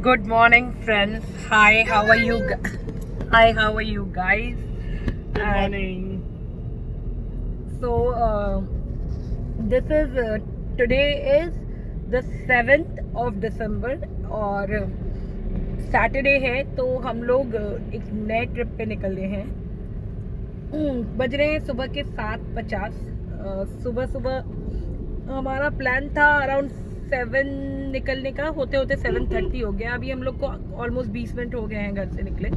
Good morning, friends. Hi, how are you? Hi, how are you guys? Good morning. So, this is today is the 7th of December और Saturday है तो हम लोग एक नए trip पे निकल रहे हैं। बज रहे हैं सुबह के 7:50। सुबह सुबह हमारा प्लान था अराउंड 7 निकलने का, होते होते 7:30 हो गया। अभी हम लोग को ऑलमोस्ट 20 मिनट हो गए हैं घर से निकले।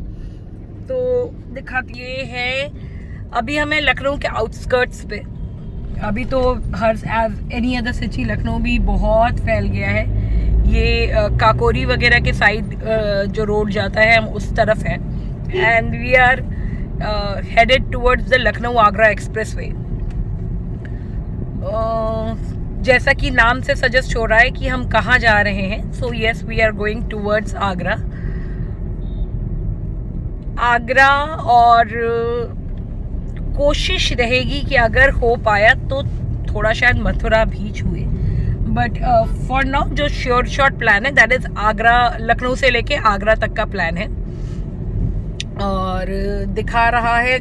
तो दिखाती ये है, अभी हमें लखनऊ के आउटस्कर्ट्स पे, अभी तो हर as any other city Lucknow भी बहुत फैल गया है। ये काकोरी वगैरह के साइड जो रोड जाता है हम उस तरफ है। And we are headed towards the Lucknow Agra expressway. जैसा कि नाम से सजेस्ट हो रहा है कि हम कहाँ जा रहे हैं। So yes, we are going towards Agra. Agra, और कोशिश रहेगी कि अगर हो पाया तो थोड़ा शायद मथुरा भी छुए, बट फॉर नाउ जो श्योर शॉट प्लान है दैट इज आगरा, लखनऊ से लेके आगरा तक का प्लान है। और दिखा रहा है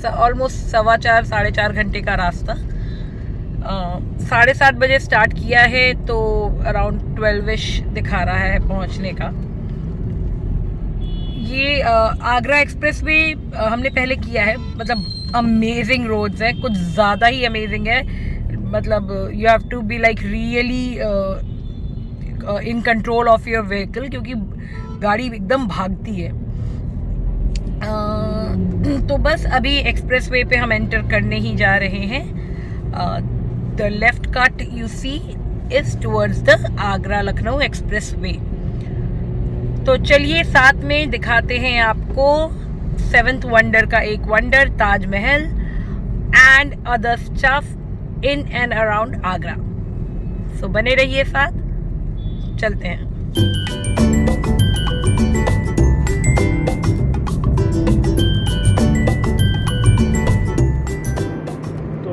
ऑलमोस्ट 4.25 साढ़े 4 घंटे का रास्ता। 7:30 बजे स्टार्ट किया है तो अराउंड 12ish दिखा रहा है पहुंचने का। ये आगरा एक्सप्रेस वे हमने पहले किया है। मतलब अमेजिंग रोड्स हैं, कुछ ज़्यादा ही अमेजिंग है। मतलब you have to be like really in control of your vehicle, क्योंकि गाड़ी एकदम भागती है। तो बस अभी एक्सप्रेस वे पे हम एंटर करने ही जा रहे हैं। The left cut you see is towards the Agra Lucknow expressway. तो चलिए साथ में दिखाते हैं आपको 7th वंडर का एक wonder, Taj Mahal and other stuff in and around Agra. So बने रहिए साथ, चलते हैं।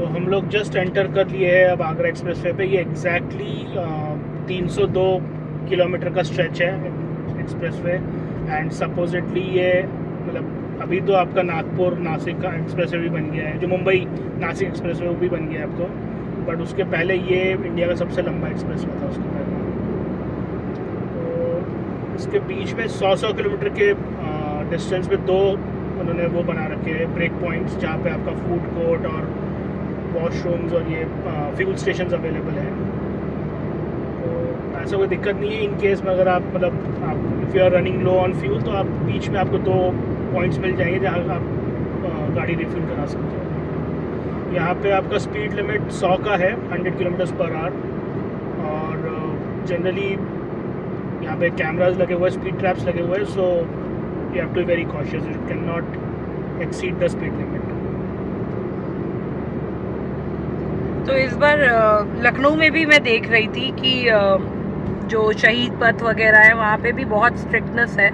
हम लोग जस्ट एंटर कर लिए हैं अब आगरा एक्सप्रेस वे पे। ये एग्जैक्टली 302 किलोमीटर का स्ट्रेच है एक्सप्रेस वे। एंड सपोजिटली ये मतलब अभी तो आपका नागपुर नासिक का एक्सप्रेस वे भी बन गया है, जो मुंबई नासिक एक्सप्रेस वे वो भी बन गया है अब तो। बट उसके पहले ये इंडिया का सबसे लंबा एक्सप्रेस वे था उसके पहले। तो इसके बीच में 100 किलोमीटर के डिस्टेंस पे दो उन्होंने वो बना रखे हैं ब्रेक पॉइंट्स, जहाँ पे आपका फूड कोर्ट और वॉशरूम्स और ये फ्यूल स्टेशंस अवेलेबल हैं। तो ऐसा कोई दिक्कत नहीं है इन केस में, अगर आप मतलब आप if you are running low on fuel तो आप बीच में आपको 2 पॉइंट्स मिल जाएंगे जहाँ आप गाड़ी रिफ्यूल करा सकते हो। यहाँ पे आपका स्पीड लिमिट 100 का है, 100 किलोमीटर्स पर आवर। और जनरली यहाँ पे कैमराज लगे हुए हैं, स्पीड ट्रैप्स लगे हुए हैं। So you have to be very cautious, you cannot exceed the speed limit. तो इस बार लखनऊ में भी मैं देख रही थी कि जो शहीद पथ वगैरह है वहाँ पे भी बहुत स्ट्रिक्टनेस है।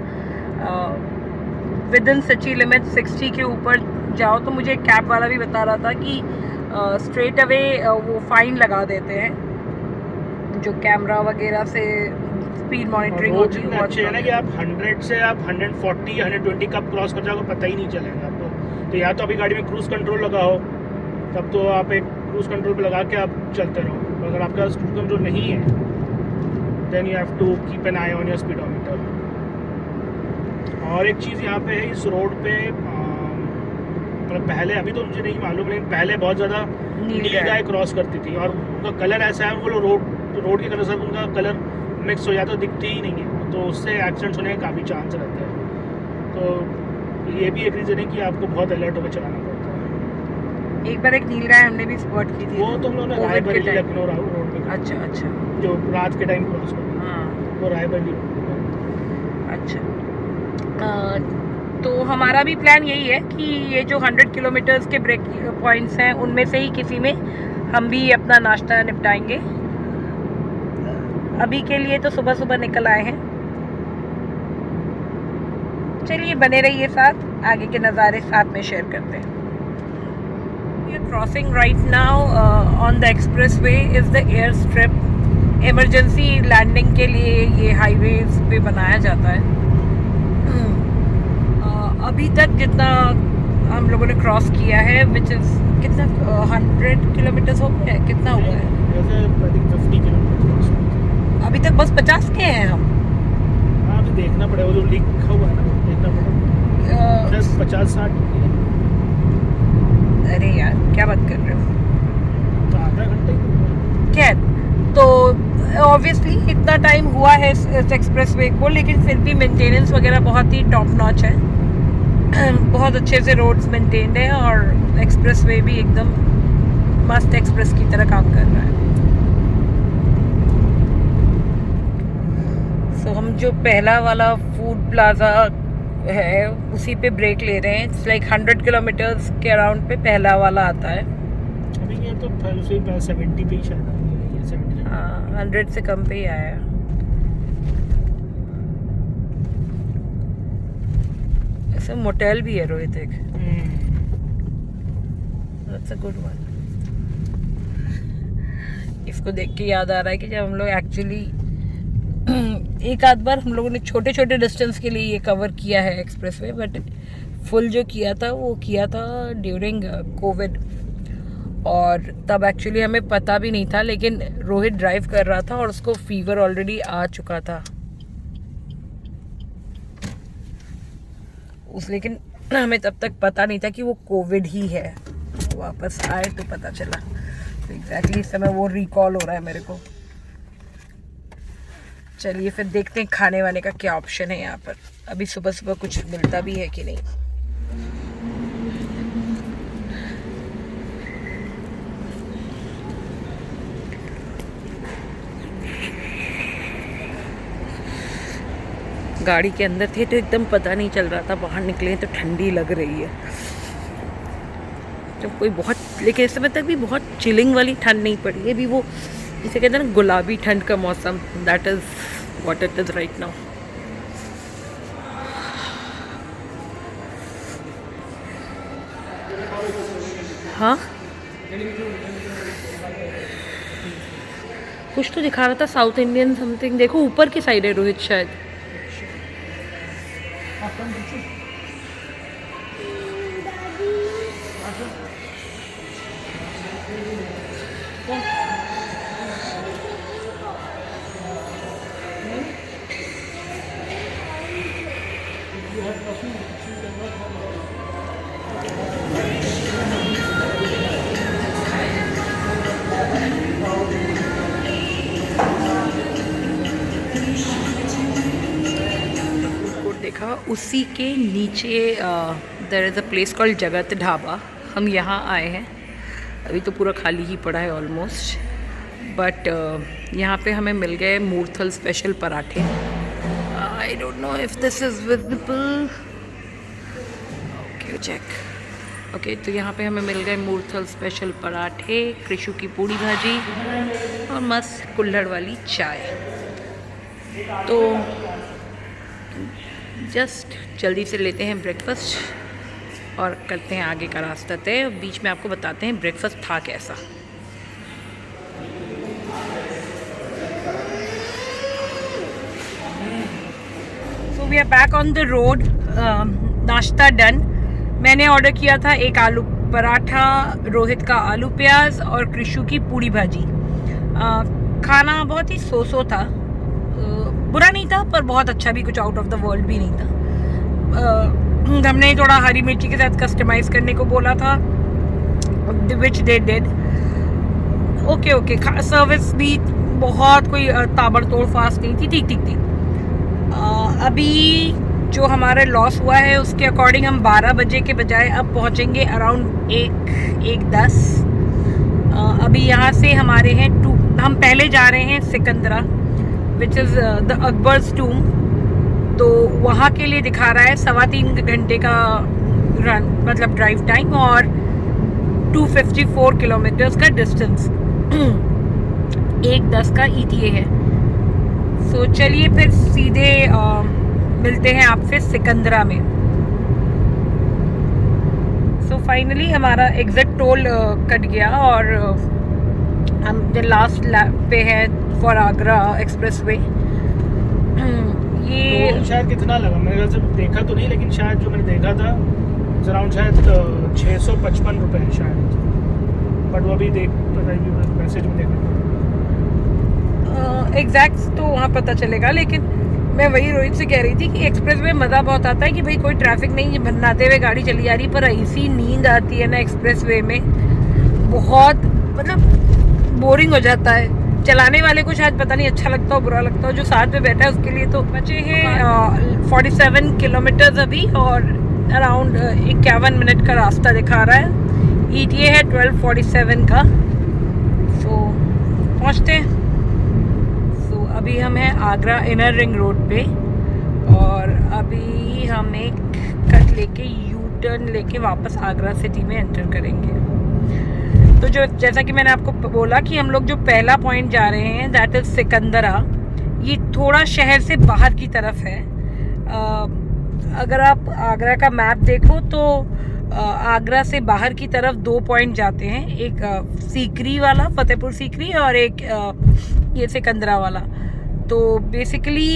विद इन सिटी लिमिट 60 के ऊपर जाओ तो मुझे कैब वाला भी बता रहा था कि स्ट्रेट अवे वो फाइन लगा देते हैं, जो कैमरा वगैरह से स्पीड मॉनिटरिंग होती है। अच्छे है ना कि आप 100 से आप 140 120 कब क्रॉस कर जाओगे पता ही नहीं चलेगा आपको। तो या तो अभी गाड़ी में क्रूज कंट्रोल लगा हो तब तो आप एक क्रूज कंट्रोल पे लगा के आप चलते रहो। अगर आपका क्रूज कंट्रोल नहीं है then you have to keep an eye on your speedometer. और एक चीज़ यहाँ पे है, इस रोड पे मतलब पहले, अभी तो मुझे नहीं मालूम, लेकिन पहले बहुत ज़्यादा नीलगाय क्रॉस करती थी और उनका कलर ऐसा है, वो रोड के कलर से उनका कलर मिक्स हो जाता, तो दिखती ही नहीं है। तो उससे एक्सीडेंट्स होने के काफ़ी चांस रहते हैं। तो ये भी एक रीज़न है कि आपको बहुत अलर्ट होकर चलाना पड़ता है। एक बार एक नीलगाय हमने भी स्पॉट की थी, वो तो हम लोगों ने रायबरेली लखनऊ रोड पे। अच्छा जो रात के टाइम क्रॉस करते हैं। हाँ, वो रायबरेली रोड। अच्छा। तो हमारा भी प्लान यही है कि ये जो 100 किलोमीटर्स के ब्रेक पॉइंट्स हैं उनमें से ही किसी में हम भी अपना नाश्ता निपटाएंगे। अभी के लिए तो सुबह सुबह निकल आए हैं। चलिए बने रहिए साथ, आगे के नज़ारे साथ में शेयर करते हैं। We are crossing right now on the expressway is the airstrip emergency landing के लिए ये हाईवेज पे बनाया जाता है। अभी तक जितना हम लोगों ने क्रॉस किया है विच इज़ कितना 100 किलोमीटर्स हो गया है, कितना हुआ है वैसे 50 किलोमीटर अभी तक? बस 50 के हैं हम। हाँ अभी देखना पड़ेगा, वो जो लिखा हुआ है ना देखना पड़ेगा। 50-60 अरे यार क्या बात कर रहे हो। तो आधा घंटे खैर, तो ऑब्वियसली इतना टाइम हुआ है इस एक्सप्रेस वे को, लेकिन फिर भी मेंटेनेंस वगैरह बहुत ही टॉप नॉच है। बहुत अच्छे से रोड्स मेंटेन्ड है और एक्सप्रेस वे भी एकदम मस्त एक्सप्रेस की तरह काम कर रहा है। सो हम जो पहला वाला फूड प्लाजा है उसी पे ब्रेक ले रहे हैं। इट्स लाइक 100 किलोमीटर्स के अराउंड पे पहला वाला आता है। अभी ये तो 70 पे ही शायद आ गया ये 70। हाँ 100 से कम पे ही आया। ऐसे मोटेल भी है रोहित एक। That's a good one. इसको देख के याद आ रहा है कि जब हम लोग एक्चुअली एक आध बार हम लोगों ने छोटे छोटे डिस्टेंस के लिए ये कवर किया है एक्सप्रेसवे, बट फुल जो किया था वो किया था ड्यूरिंग कोविड, और तब एक्चुअली हमें पता भी नहीं था, लेकिन रोहित ड्राइव कर रहा था और उसको फीवर ऑलरेडी आ चुका था लेकिन हमें तब तक पता नहीं था कि वो कोविड ही है। वापस आए तो पता चला। तो एग्जैक्टली इस समय वो रिकॉल हो रहा है मेरे को। चलिए फिर देखते हैं खाने वाने का क्या ऑप्शन है यहाँ पर। अभी सुबह सुबह कुछ मिलता भी है कि नहीं। गाड़ी के अंदर थे तो एकदम पता नहीं चल रहा था, बाहर निकले तो ठंडी लग रही है। जब कोई बहुत, लेकिन इस समय तक भी बहुत चिलिंग वाली ठंड नहीं पड़ी है। अभी वो जिसे कहते हैं ना गुलाबी ठंड का मौसम, that is what it is right now. हाँ कुछ तो दिखा रहा था साउथ इंडियन समथिंग। देखो ऊपर की साइड है रोहित शायद। देखा उसी के नीचे there is a place called Jagat Dhaba. हम यहाँ आए हैं, अभी तो पूरा खाली ही पड़ा है ऑलमोस्ट, बट यहाँ पे हमें मिल गए मूर्थल स्पेशल पराठे। I don't know if this is visible. Okay check. Okay तो यहाँ पे हमें मिल गए मूर्थल स्पेशल पराठे, कृषु की पूड़ी भाजी और मस्त कुल्हड़ वाली चाय। तो जस्ट जल्दी से लेते हैं ब्रेकफास्ट और करते हैं आगे का रास्ता तय। बीच में आपको बताते हैं ब्रेकफास्ट था कैसा। So we are back on the road. नाश्ता डन। मैंने ऑर्डर किया था एक आलू पराठा, रोहित का आलू प्याज और कृषु की पूड़ी भाजी। खाना बहुत ही सो था, बुरा नहीं था पर बहुत अच्छा भी कुछ आउट ऑफ द वर्ल्ड भी नहीं था। हमने थोड़ा हरी मिर्ची के साथ कस्टमाइज करने को बोला था, विच दे डिड। ओके सर्विस भी बहुत कोई ताबड़तोड़ फास्ट नहीं थी, ठीक थी। अभी जो हमारा लॉस हुआ है उसके अकॉर्डिंग हम 12 बजे के बजाय अब पहुंचेंगे अराउंड 1:10। अभी यहाँ से हमारे हैं हम पहले जा रहे हैं Sikandra which is the Akbar's tomb. तो वहाँ के लिए दिखा रहा है 3.25 घंटे का रन, मतलब ड्राइव टाइम, और 254 किलोमीटर्स का डिस्टेंस। 1:10 का ETA है। सो चलिए फिर सीधे मिलते हैं आपसे सिकंदरा में। सो फाइनली हमारा एग्जिट टोल कट गया और हम जो लास्ट लैप पे है फॉर आगरा एक्सप्रेसवे। ये तो शायद कितना लगा, मेरे ख्याल से देखा तो नहीं, लेकिन शायद जो मैंने देखा था अराउंड शायद 655 रुपये है शायद, बट वो अभी पता नहीं, मैसेज में देखना एग्जैक्ट तो वहाँ पता चलेगा। लेकिन मैं वही रोहित से कह रही थी कि एक्सप्रेस में मज़ा बहुत आता है कि भाई कोई ट्रैफिक नहीं, बनाते हुए गाड़ी चली जा रही, पर ऐसी नींद आती है ना एक्सप्रेस वे में, बहुत मतलब बोरिंग हो जाता है। चलाने वाले को शायद पता नहीं अच्छा लगता हो बुरा लगता हो, जो साथ में बैठा है उसके लिए तो। बचे हैं 47 किलोमीटर्स अभी और अराउंड 51 मिनट का रास्ता दिखा रहा है। ETA है 12:47 का। सो पहुँचते हैं। सो अभी हम हैं आगरा इनर रिंग रोड पे और अभी हम एक कट लेके यू टर्न लेके वापस आगरा सिटी में एंटर करेंगे। तो जो जैसा कि मैंने आपको बोला कि हम लोग जो पहला पॉइंट जा रहे हैं दैट इज़ सिकंदरा, ये थोड़ा शहर से बाहर की तरफ है। अगर आप आगरा का मैप देखो तो आगरा से बाहर की तरफ 2 पॉइंट जाते हैं, एक सीकरी वाला, फतेहपुर सीकरी, और एक ये सिकंदरा वाला। तो बेसिकली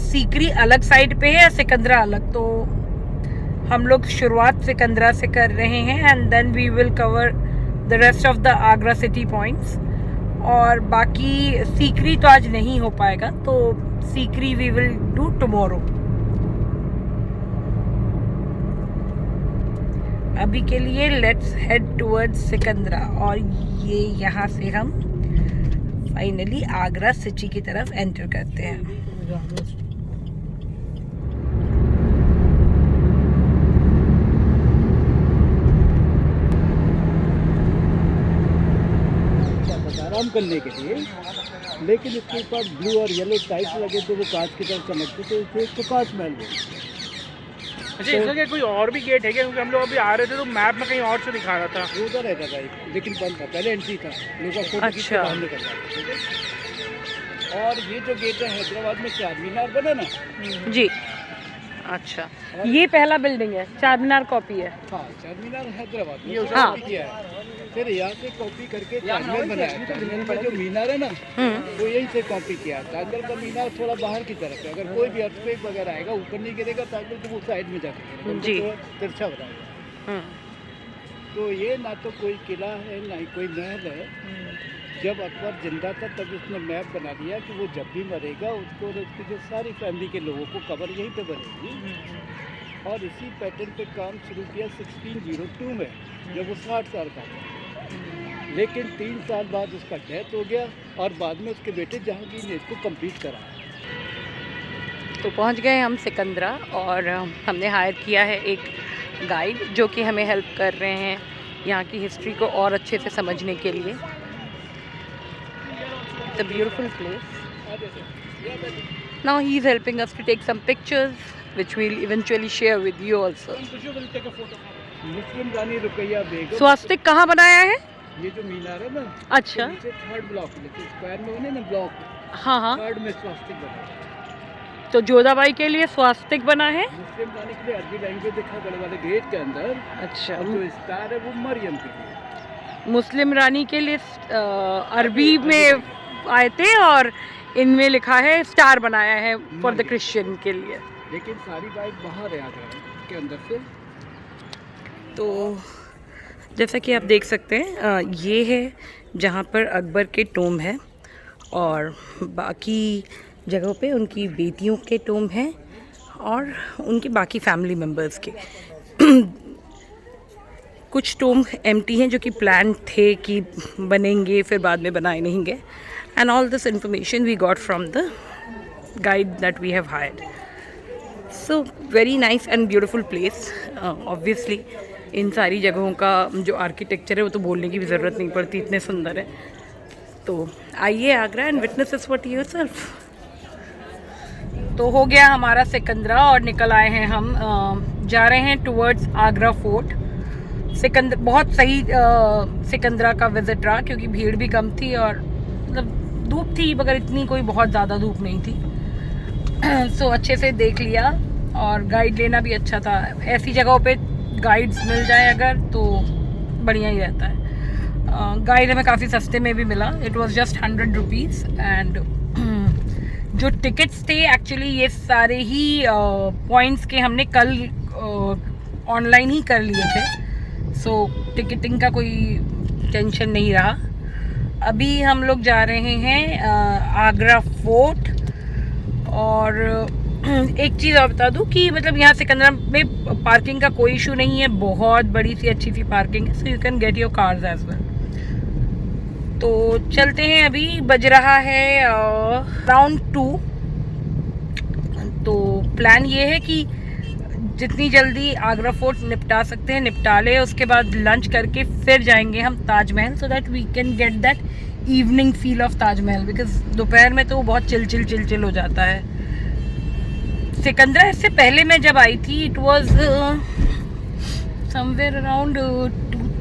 सीकरी अलग साइड पे है, सिकंदरा अलग। तो हम लोग शुरुआत सिकंदरा से कर रहे हैं and then we will cover the rest of the Agra city points. और बाकी सीकरी तो आज नहीं हो पाएगा, तो Sikri we will do tomorrow. अभी के लिए लेट्स हेड टुवर्ड्स सिकंदरा और ये यहाँ से हम फाइनली आगरा सिटी की तरफ एंटर करते हैं। आराम करने के लिए, लेकिन इसके ऊपर ब्लू और येलो टाइप लगे तो वो कांच की तरह चमकते, तो इसको कांच महल बोलते। अच्छा, इसका क्या कोई और भी गेट है क्या? क्योंकि हम लोग अभी आ रहे थे तो मैप में कहीं और से दिखा रहा था। वो उधर रहता था लेकिन बंद था, पहले एंट्री था, लोग फोटो खींच के बाहर निकल रहा था। और ये जो गेट है हैदराबाद में चार मीनार बना ना जी, अच्छा, ये पहला बिल्डिंग है, चार मीनार कॉपी है। हाँ, चार मीनार हैदराबाद में हाँ। कॉपी किया है, फिर यहाँ से कॉपी करके ताजमहल बनाया। ताजमहल में जो मीनार है ना वो यहीं से कॉपी किया। ताजमहल का मीनार थोड़ा बाहर की तरफ है, अगर कोई भी अर्थक्वेक वगैरह आएगा ऊपर नहीं गिरेगा ताजमहल, तो वो साइड में जाकर जी। तो तिरछा बनाएगा। तो ये ना तो कोई किला है ना ही कोई महल है। जब अकबर जिंदा था तब उसने मैप बना दिया कि वो जब भी मरेगा उसको और उसकी जो सारी फैमिली के लोगों को कब्र यहीं पे बनेगी। और इसी पैटर्न पे काम शुरू किया 1602 में, जब वो 60 साल का था। लेकिन 3 साल बाद उसका डेथ हो गया और बाद में उसके बेटे जहांगीर ने इसको कंप्लीट करा। तो पहुंच गए हम सिकंदरा और हमने हायर किया है एक गाइड जो कि हमें हेल्प कर रहे हैं यहाँ की हिस्ट्री को और अच्छे से समझने के लिए। It's a beautiful place. Now he is helping us to take some pictures which we'll eventually share with you also. मुस्लिम रानी रुकैया बेगम। स्वास्तिक कहाँ बनाया है? ये जो मीनार है ना, अच्छा, नीचे थर्ड ब्लॉक में, स्क्वायर में बने ना ब्लॉक, हाँ हाँ, थर्ड में स्वास्तिक बना है। तो जोधाबाई के लिए स्वास्तिक बना है। मुस्लिम रानी के लिए अरबी लैंग्वेज दिखा बड़े वाले गेट के अंदर। अच्छा, और जो स्टार है वो मरियम के लिए। मुस्लिम रानी के लिए अरबी में आए थे और इनमें लिखा है स्टार बनाया है फॉर द क्रिश्चियन के लिए। लेकिन सारी बाइक बाहर है आगरा के अंदर से। तो जैसा कि आप देख सकते हैं ये है जहाँ पर अकबर के टोम है और बाकी जगहों पे उनकी बेटियों के टोम हैं और उनके बाकी फैमिली मेम्बर्स के। कुछ टोम एम्प्टी हैं जो कि प्लान थे कि बनेंगे, फिर बाद में बनाए नहीं गए। And all this information we got from the guide that we have hired. So very nice and beautiful place. Obviously इन सारी जगहों का जो आर्किटेक्चर है वो तो बोलने की भी ज़रूरत नहीं पड़ती, इतने सुंदर है। तो आइए Agra and witness this for yourself. तो हो गया हमारा सिकंदरा और निकल आए हैं हम, जा रहे हैं टुवर्ड्स आगरा फोर्ट। बहुत सही सिकंदरा का विजिट रहा क्योंकि भीड़ भी कम थी और मतलब धूप थी मगर इतनी कोई बहुत ज़्यादा धूप नहीं थी। सो अच्छे से देख लिया और गाइड लेना भी अच्छा था। ऐसी जगहों पे गाइड्स मिल जाए अगर तो बढ़िया ही रहता है। गाइड हमें काफ़ी सस्ते में भी मिला. It was just 100 rupees. And जो टिकट्स थे एक्चुअली ये सारे ही पॉइंट्स के हमने कल ऑनलाइन ही कर लिए थे. सो टिकटिंग का कोई टेंशन नहीं रहा. अभी हम लोग जा रहे हैं आगरा फोर्ट. और एक चीज़ और बता दूं कि मतलब यहाँ सिकंदरा में पार्किंग का कोई इशू नहीं है. बहुत बड़ी सी अच्छी सी पार्किंग है. So you can get your cars as well. तो चलते हैं. अभी बज रहा है अराउंड 2. तो प्लान ये है कि जितनी जल्दी आगरा फोर्ट निपटा सकते हैं निपटा ले. उसके बाद लंच करके फिर जाएंगे हम Taj Mahal, so that we can get that evening feel of Taj Mahal. Because दोपहर में तो वो बहुत चिल हो जाता है. सिकंदरा इससे पहले मैं जब आई थी इट वॉज समवेयर अराउंड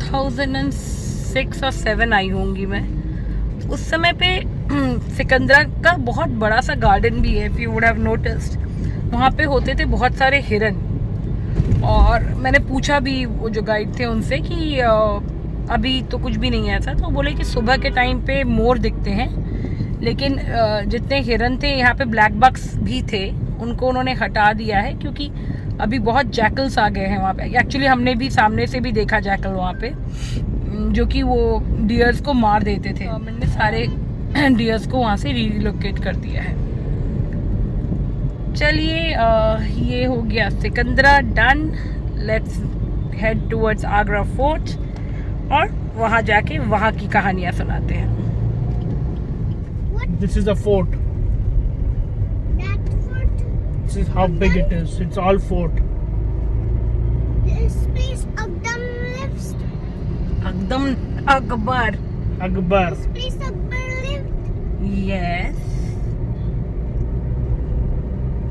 2006 और 7 आई होंगी मैं. उस समय पे सिकंदरा का बहुत बड़ा सा गार्डन भी है. If you would have noticed वहाँ पे होते थे बहुत सारे हिरन. और मैंने पूछा भी वो जो गाइड थे उनसे कि अभी तो कुछ भी नहीं है ऐसा. तो बोले कि सुबह के टाइम पे मोर दिखते हैं, लेकिन जितने हिरन थे यहाँ पे ब्लैक बक्स भी थे उनको उन्होंने हटा दिया है क्योंकि अभी बहुत जैकल्स आ गए हैं वहाँ पे. एक्चुअली हमने भी सामने से भी देखा जैकल वहाँ पे जो कि वो डियर्स को मार देते थे. गवर्नमेंट ने सारे डियर्स को वहाँ से रीलोकेट कर दिया है. चलिए ये हो गया Sikandra done. Let's head towards Agra fort और वहाँ जाके वहाँ की कहानियाँ सुनाते हैं. This is the fort. That fort, This is how big it is. It's all fort. this place Akdam lives. एकदम Akbar. Akbar. This place Akbar lived. Yes.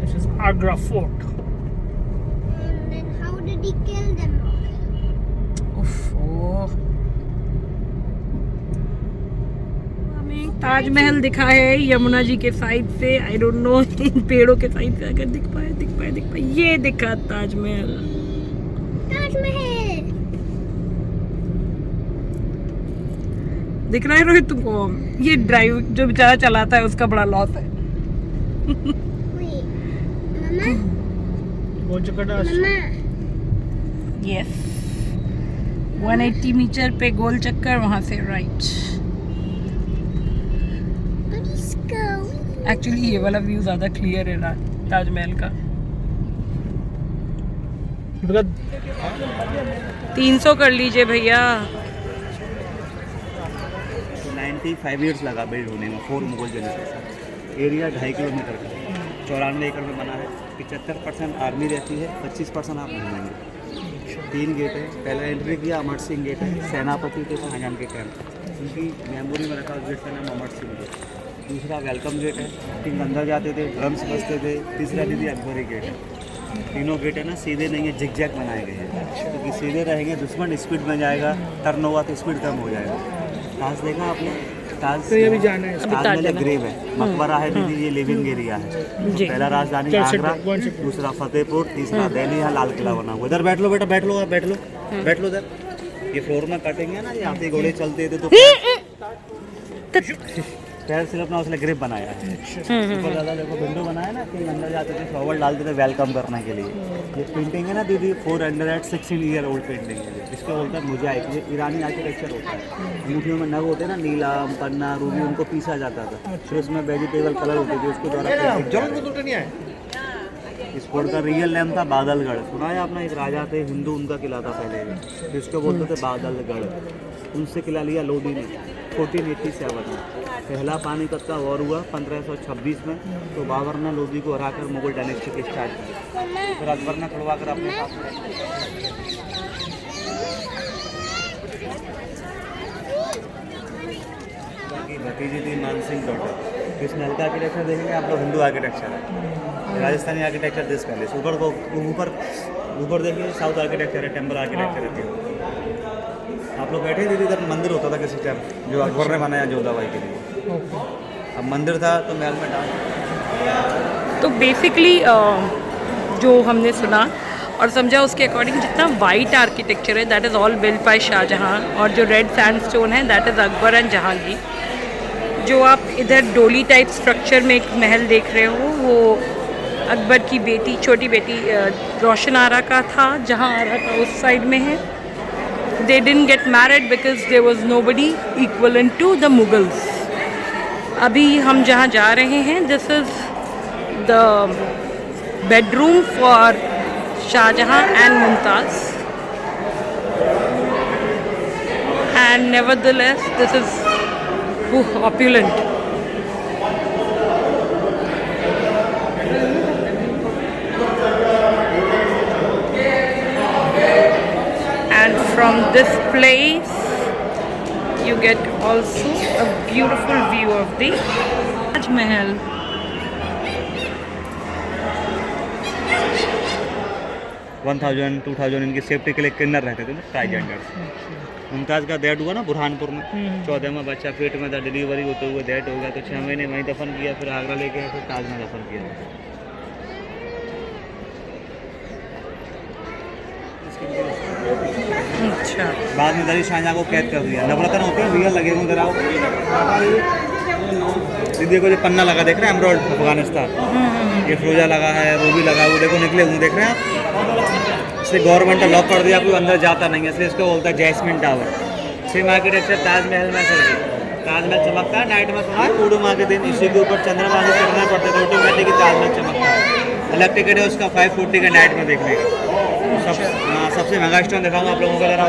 This is Agra Fort. And then how did he kill them all? हमें ताजमहल दिखा है यमुना जी के side से. आई don't no इन पेड़ों के side से अगर दिख पाए. ये दिखा ताजमहल. Tajmahal. दिख रहा है रोहित तुमको? ये ड्राइव जो बेचारा चलाता है उसका बड़ा लॉस है. Wait, Mama, Go check it out. Mama. Yes. 180 metre पे गोल चक्कर, वहाँ से right. But he's going. Actually ये वाला व्यू ज़्यादा क्लियर है ना ताजमहल का. Because 300 कर लीजिए भैया. 95 ईयर्स लगा बिल्ड होने में. 4 मुगल जनरेशन. एरिया 2.5 किलोमीटर का 94 एकड़ में बना है. 75% आर्मी रहती है, 25% आप मिलेंगे. 3 गेट है. पहला एंट्री किया अमर सिंह गेट है. सेनापति थे शाहजहां के कैंप, उनकी मेमोरी में रखा उस गेट का नाम अमर सिंह गेट. दूसरा वेलकम गेट है. किंग अंदर जाते थे, ड्रम्स बजते थे. तीसरा दीदी अकबरी गेट है. तीनों गेट है ना सीधे नहीं है, जिग-जैग बनाए गए हैं क्योंकि सीधे रहेंगे दुश्मन स्पीड में जाएगा, टर्न होगा तो स्पीड कम हो जाएगा. ताज देखा आपने? ताज तो ये भी जाना है. ताज में ग्रेव है, मकबरा है दीदी. ये लिविंग एरिया है. जी. पहला राजधानी चल आगरा, सकते, कौन सकते? दूसरा फतेहपुर, तीसरा दिल्ली. यहाँ लाल किला बना हुआ. इधर बैठ लो बेटा, बैठ लो आप, बैठ लो इधर. ये फ्लोर में कटेंगे ना, ये हाथी घोड़े चलते थे तो पैर सिर्फ अपना उसने ग्रिप बनाया है. ऊपर ज़्यादा देखो विंडो बनाया ना कि अंदर जाते थे, फ्लावर डालते थे वेलकम करने के लिए. ये पेंटिंग है ना दीदी, 416 ईयर ओल्ड पेंटिंग है. इसको बोलते हैं मोजाइक. ये ईरानी आर्किटेक्चर होता है. अंगूठियों में नग होते हैं ना, नीलम, पन्ना, रूबी, उनको पीसा जाता था. फिर उसमें वेजिटेबल कलर होते थे, उसके द्वारा. इस फोर्ट का रियल नेम था बादलगढ़. सुना है आपने? एक राजा थे हिंदू, उनका किला था पहले, जिसको बोलते थे बादलगढ़. उनसे किला लिया लोधी ने 1487 में. पहला पानीपत का वॉर हुआ 1526 में. तो बाबर ने लोधी को हराकर मुगल डायनेस्टी की स्टार्ट की. फिर अकबर ने खुलवा कर अपने साथ भतीजी थी मानसिंह डॉटर. इसमें हल्का आर्किटेक्चर देखेंगे आप लोग, हिंदू आर्किटेक्चर है. Rajasthani architecture this palace. ऊपर देखिए साउथ आर्किटेक्चर है, टेम्पल आर्किटेक्चर है. आप लोग बैठे दीदी, इधर मंदिर होता था किसी टाइम जो अकबर ने बनाया जोधाबाई के लिए. अब मंदिर था तो महल में डाल. तो बेसिकली जो हमने सुना और समझा उसके अकॉर्डिंग जितना वाइट आर्किटेक्चर है that is all built by Shah Jahan, और जो रेड सैंडस्टोन है that is Akbar and Jahangir. जो आप इधर डोली टाइप स्ट्रक्चर में एक महल देख रहे हो वो अकबर की बेटी, छोटी बेटी रोशन आरा का था, जहां आरा का उस साइड में है। They didn't get married because there was nobody equivalent to the Mughals. अभी हम जहाँ जा रहे हैं this is the bedroom for Shah Jahan and Mumtaz, and nevertheless this is opulent. And from this place you get also a beautiful view of the Taj Mahal. $1000 $2000 इनकी safety के लिए किन्नर रहते थे ना, ट्राइजेंडर्स। मुमताज़ का डेथ हुआ ना बुरहानपुर में, 14वां बच्चा पेट में था, डिलीवरी होते हुए डेथ हो गया, तो 6 महीने वहीं दफन किया, फिर आगरा लेके फिर ताज में दफन किया। अच्छा, बाद में दरी शाहजहां को कैद कर दिया। नवरत्न होते हैं रियल लगे हुए जरा दीदी को जो पन्ना लगा देख रहे हैं एमरॉल्ड अफगानिस्तान, ये फिरोजा लगा है, रूबी लगा हुआ देखो निकले हुए देख रहे हैं आप। इसलिए गवर्नमेंट ने लॉक कर दिया, कोई अंदर जाता नहीं है, इसलिए इसको बोलता है jasmine tower. Same architecture Taj Mahal में सर, ताजमहल चमकता है नाइट में, सुना है पूर्णिमा के दिन इसी के ऊपर चंद्रमा से चढ़ना पड़ता है, ऑटोमेटिक ताजमहल चमकता है। अलग टिकट है उसका 540 का नाइट में देखने का। सबसे महंगा स्टोन दिखाऊंगा आप लोगों को जरा।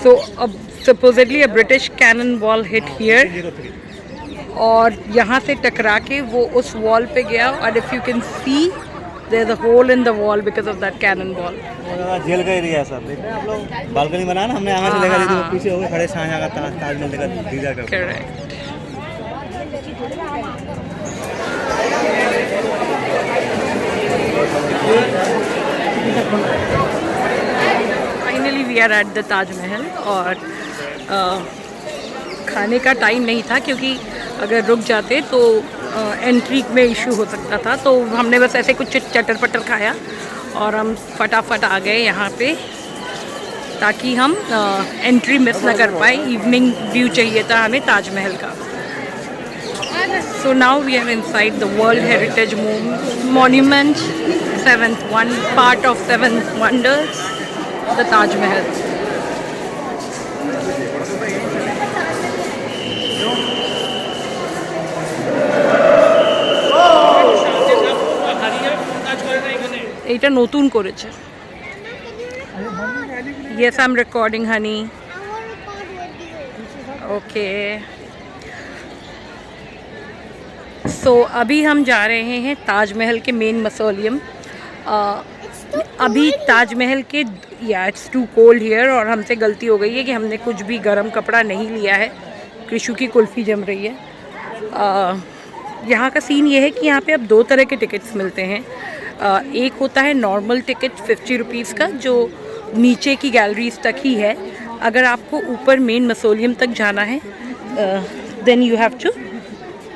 so supposedly a British cannonball hit here, और यहाँ से टकरा के वो उस वॉल पे गया, और if you can see there's a hole in the wall because of that cannonball. जेल का एरिया है सर, देख रहे हैं आप लोग, बालकनी बनाया ना हमने, यहाँ से देखा दीदी पीछे हो गए खड़े शाहजहां का ताजमहल देखा दीदा का। Correct. Finally we are at the Taj Mahal, और खाने का टाइम नहीं था क्योंकि अगर रुक जाते तो एंट्री में इशू हो सकता था, तो हमने बस ऐसे कुछ चटर पटर खाया और हम फटाफट आ गए यहाँ पे ताकि हम एंट्री मिस ना कर पाए। इवनिंग व्यू चाहिए था हमें ताजमहल का। So now we are inside the World Heritage Monument, part of 7 wonders, the Taj Mahal. এটা নতুন করেছে। Yes, I'm recording, honey. Okay. So अभी हम जा रहे हैं ताजमहल के मेन मसोलियम। अभी ताजमहल के इट्स टू कोल्ड हियर, और हमसे गलती हो गई है कि हमने कुछ भी गर्म कपड़ा नहीं लिया है। कृषु की कुल्फ़ी जम रही है। यहाँ का सीन ये है कि यहाँ पे अब 2 तरह के टिकट्स मिलते हैं। एक होता है नॉर्मल टिकट 50 रुपीज़ का, जो नीचे की गैलरीज तक ही है। अगर आपको ऊपर मेन मसोलियम तक जाना है then you have to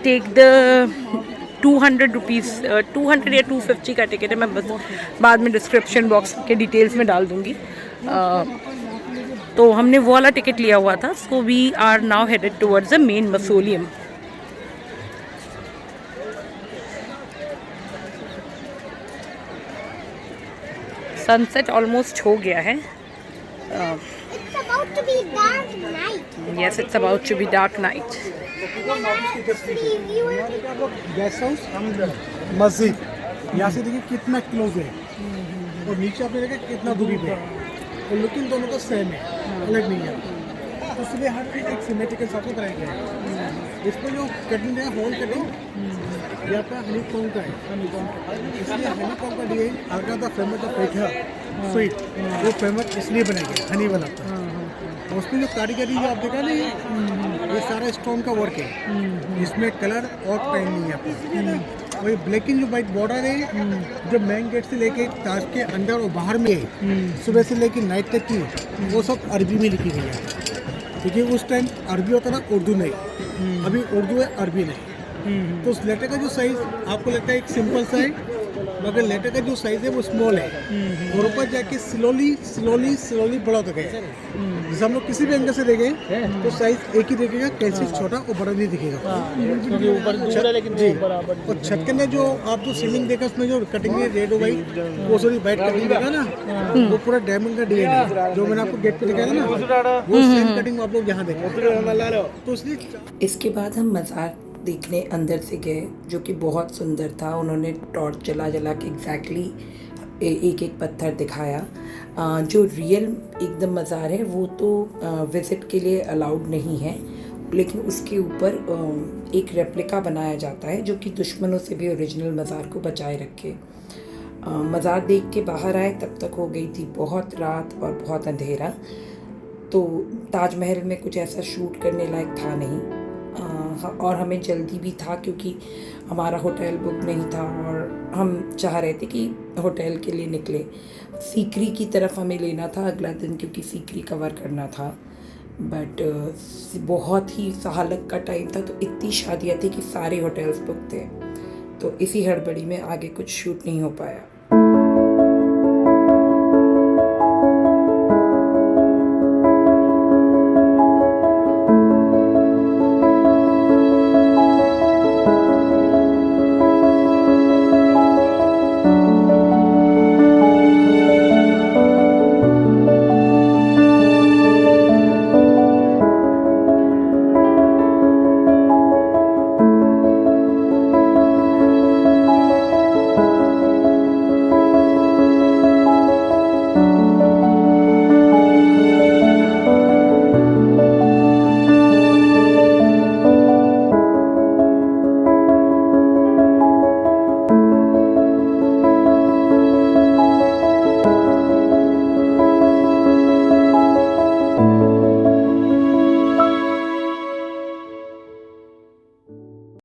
take the 200 rupees, 200 या 250 का टिकट है। मैं बस बाद में डिस्क्रिप्शन बॉक्स के डिटेल्स में डाल दूँगी। तो हमने वो वाला टिकट लिया हुआ था। So we are now headed towards the main mausoleum. Sunset almost हो गया है। Yes, it's about to be dark night. Guest house मस्जिद यहाँ से देखिए कितना क्लोज है, और नीचे आपने देखा कितना दूरी पे है, और लेकिन दोनों का सेम है, अलग नहीं है। तो इसलिए हर चीज़ एक सिमेट्रिकल हिसाब से कराई गई है। इसमें जो कटिंग है होल कटिंग यहाँ पे हनी कॉम का है, इसलिए हनी कॉम का design Agra the famous the petha sweet वो फेमस इसलिए बनाया गया हनी वाला था। उसमें जो कारीगरी जो आप देखा ना ये सारा स्टोन का वर्क है, इसमें कलर और पेंट नहीं है आपको। वही ब्लैक एंड जो वाइट बॉर्डर है जो मेन गेट से लेके ताज के अंदर और बाहर में है, सुबह से लेके नाइट तक की वो सब अरबी में लिखी गई है। क्योंकि उस टाइम अरबी होता ना, उर्दू नहीं। अभी उर्दू है, अरबी नहीं। तो उस लेटर का जो साइज आपको लगता है एक सिंपल सा है, मगर लेटर का जो साइज है वो स्मॉल है, और ऊपर जाके स्लोली बड़ा होता गया। जैसे हम लोग किसी भी एंगल से देखें तो साइज एक ही दिखेगा, कैसे छोटा और बड़ा नहीं दिखेगा। क्योंकि ऊपर दूर है लेकिन जी, बराबर और छत के अंदर जो आप जो सीलिंग देखा उसमें जो कटिंग है रेड और वाइट, वो सॉरी वाइट कटिंग देखा ना, वो पूरा डायमंड का डिजाइन है, जो मैंने आपको गेट पे दिखाया था ना, वो सेम कटिंग आप लोग यहाँ देखें। तो इसलिए इसके बाद हम मज़ार देखने अंदर से गए, जो कि बहुत सुंदर था। उन्होंने टॉर्च जला के एग्जैक्टली एक एक पत्थर दिखाया। जो रियल एकदम मज़ार है वो तो विज़िट के लिए अलाउड नहीं है, लेकिन उसके ऊपर एक रेप्लिका बनाया जाता है जो कि दुश्मनों से भी ओरिजिनल मज़ार को बचाए रखे। मज़ार देख के बाहर आए तब तक हो गई थी बहुत रात और बहुत अंधेरा, तो ताजमहल में कुछ ऐसा शूट करने लायक था नहीं। और हमें जल्दी भी था क्योंकि हमारा होटल बुक नहीं था और हम चाह रहे थे कि होटल के लिए निकले। सीकरी की तरफ हमें लेना था अगला दिन, क्योंकि सीकरी कवर करना था, बट बहुत ही सहालक का टाइम था, तो इतनी शादियाँ थी कि सारे होटल्स बुक थे, तो इसी हड़बड़ी में आगे कुछ शूट नहीं हो पाया।